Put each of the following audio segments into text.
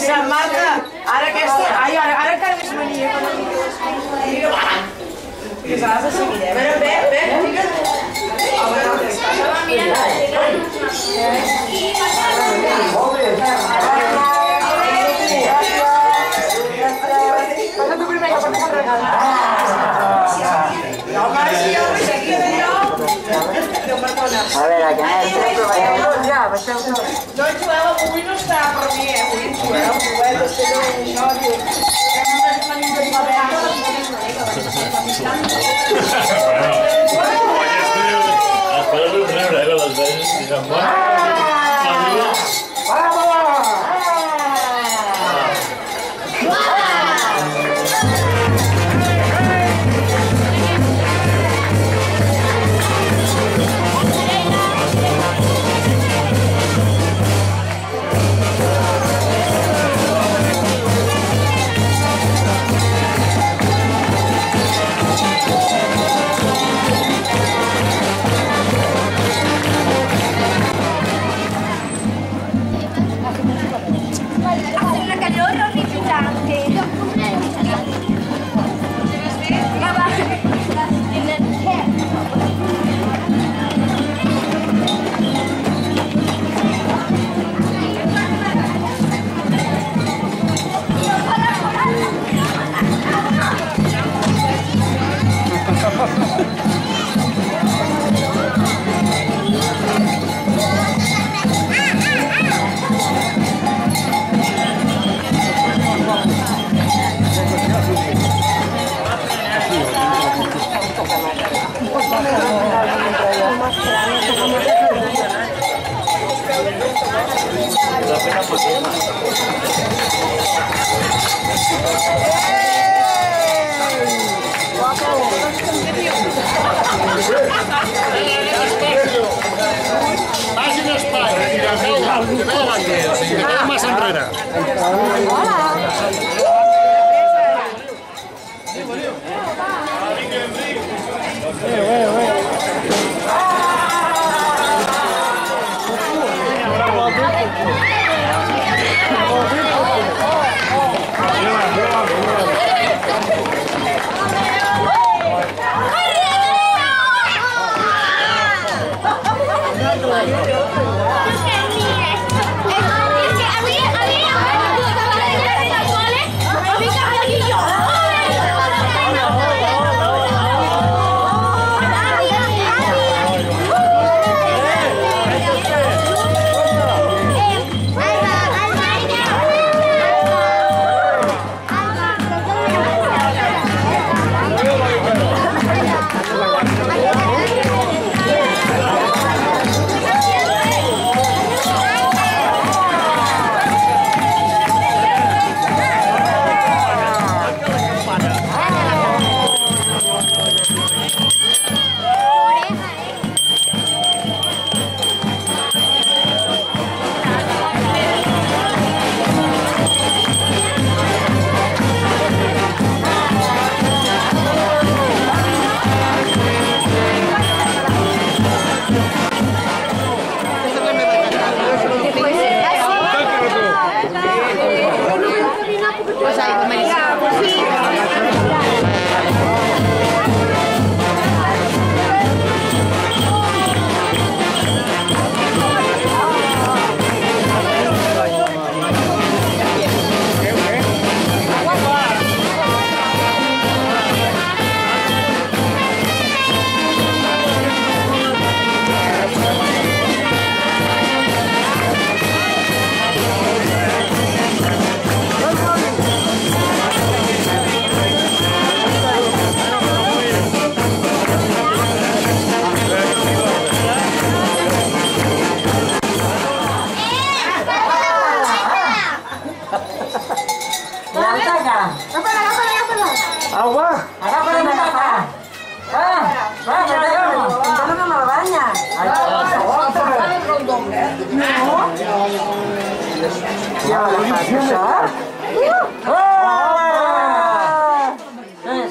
Sant Marta, ara aquesta... Ai, ara encara més mania. Que se l'has de seguir, eh? Bé, fica't. Passa tu primer, que portes el regal. Home, si jo vull seguir d'allò... A veure, ja, baixeu tot. No hi jugueu, avui no està per mi, avui hi jugueu, després això, que només venim de paper. Es poden riure, les veus, i se'n van. Vagin espai, que ve la banda, que ve massa enrere.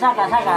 Saca, saca.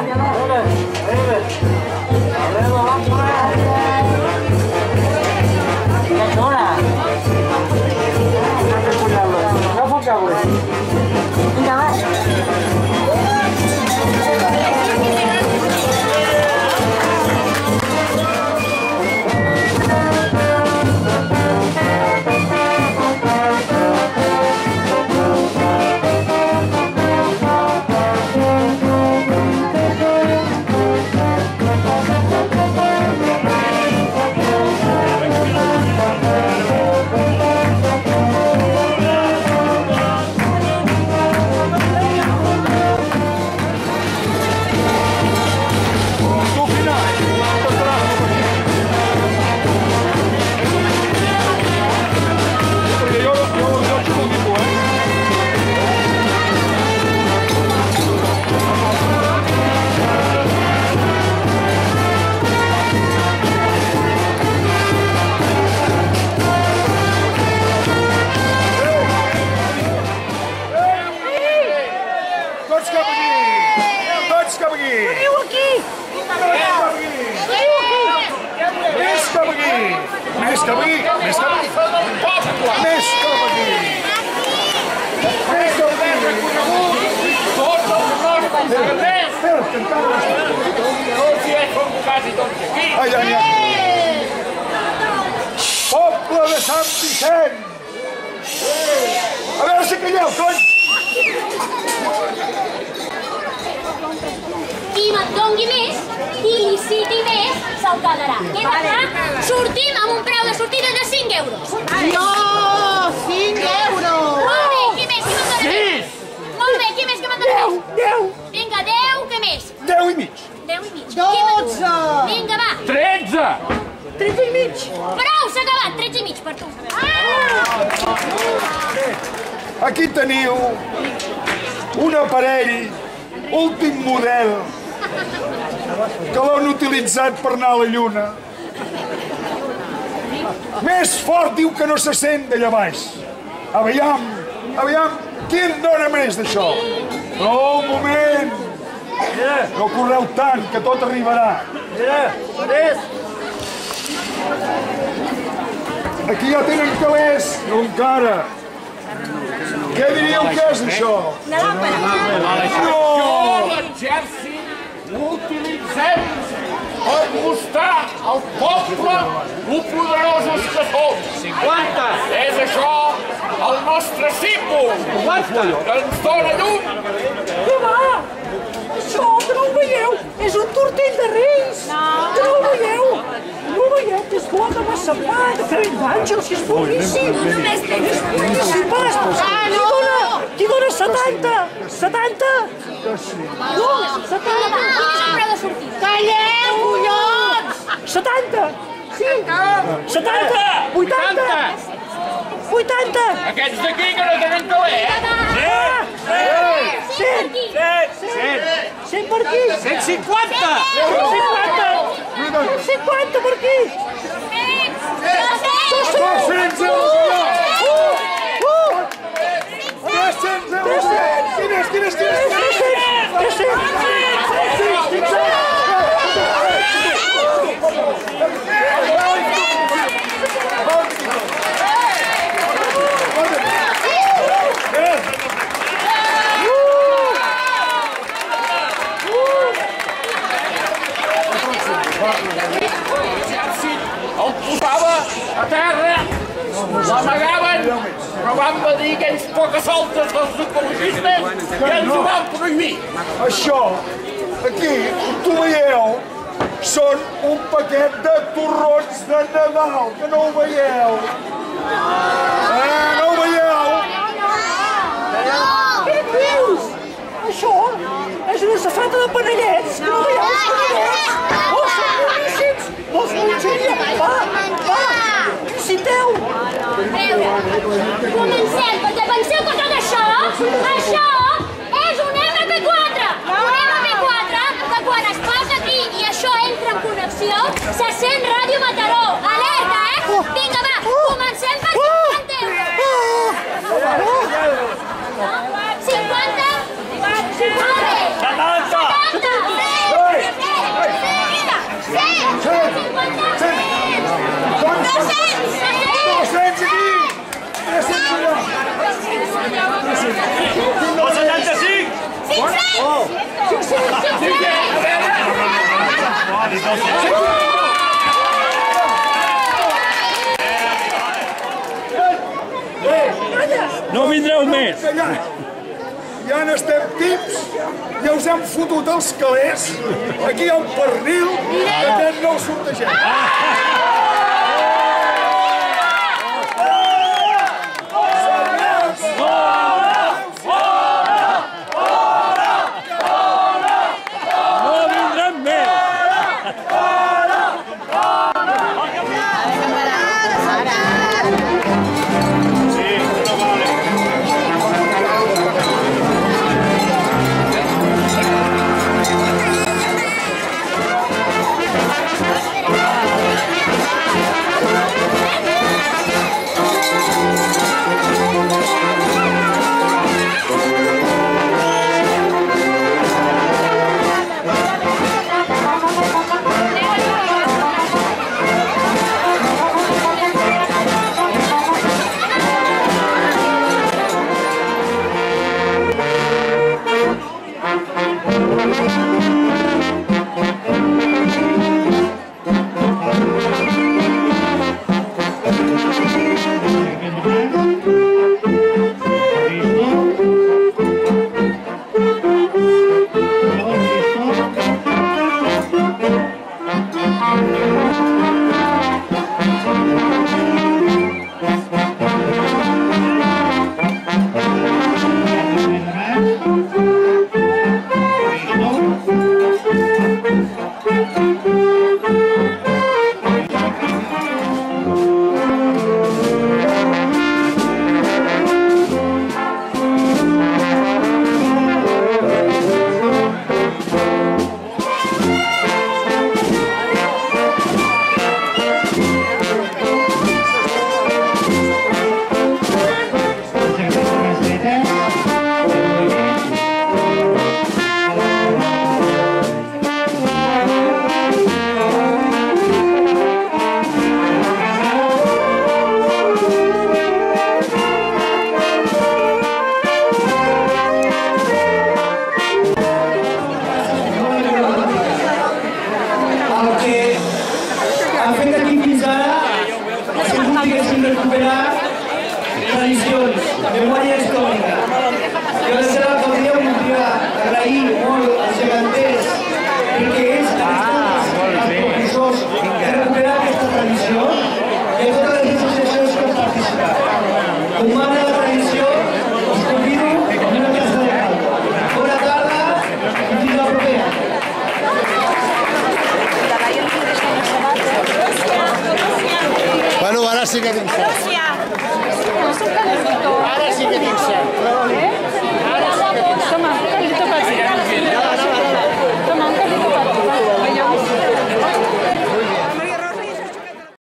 Poble de Sant Vicent! A veure si calleu, cony! Qui me'n dongui més, qui li citi més, se'l quedarà. Queda clar? Sortim amb un preu de sortida de 5 euros. No! 5 euros! Molt bé, qui més? Qui me'n dona més? Molt bé, qui més que me'n dona més? 10! Vinga, 10, què més? 10 i mig! 10 i mig. 12! Vinga, va. 13! 13 i mig! Prou, s'ha acabat. 13 i mig per tu. Aquí teniu un aparell últim model que l'han utilitzat per anar a la Lluna. Més fort diu que no se sent d'allà baix. Aviam, qui en dona més d'això? No, un moment. No correu tant, que tot arribarà. Aquí ja tenen calés, no encara. Què diríeu que és això? No! L'exèrcit l'utilitzem per mostrar al poble lo poderosos que som. 50! És això el nostre símbol. 50! Que ens dona llum. Què va? Això, que no ho veieu? És un tortell de Reis! Que no ho veieu? No ho veieu? Que és bo de massapà, de carrer d'àngels, que és boníssim! És boníssim! Qui dona 70? 70? No, 70! Quin és el preu de sortida? Calleu, collons! 70! Sí! 70! 80! 80! Aquests d'aquí que no tenen caler, eh? 100 per aquí! 150! 150 per aquí! 200 euros! 300 euros! Quines? l'exèrcit el posava a terra, l'amagaven, però van venir aquells pocasoltes dels ecologistes que ens ho van prohibir. Això, aquí, tu veieu, són un paquet de torrons de Nadal, que no ho veieu. No ho veieu? Què dius? Això és una safata de panellets, que no veieu els panellets? Oh, són boníssims! Vols menjaria? Va! Visiteu! Comencem, perquè penseu que tot això és un MP4! Un MP4 que quan es posa aquí i això entra en connexió, se sent Ràdio Mataró. Alerta, eh? Vinga, va, comencem per 50 euros. No vindreu més! Ja n'estem tips, ja us hem fotut els calés, aquí hi ha un pernil, aquest no el sortegem. Bueno, ara sí que tinc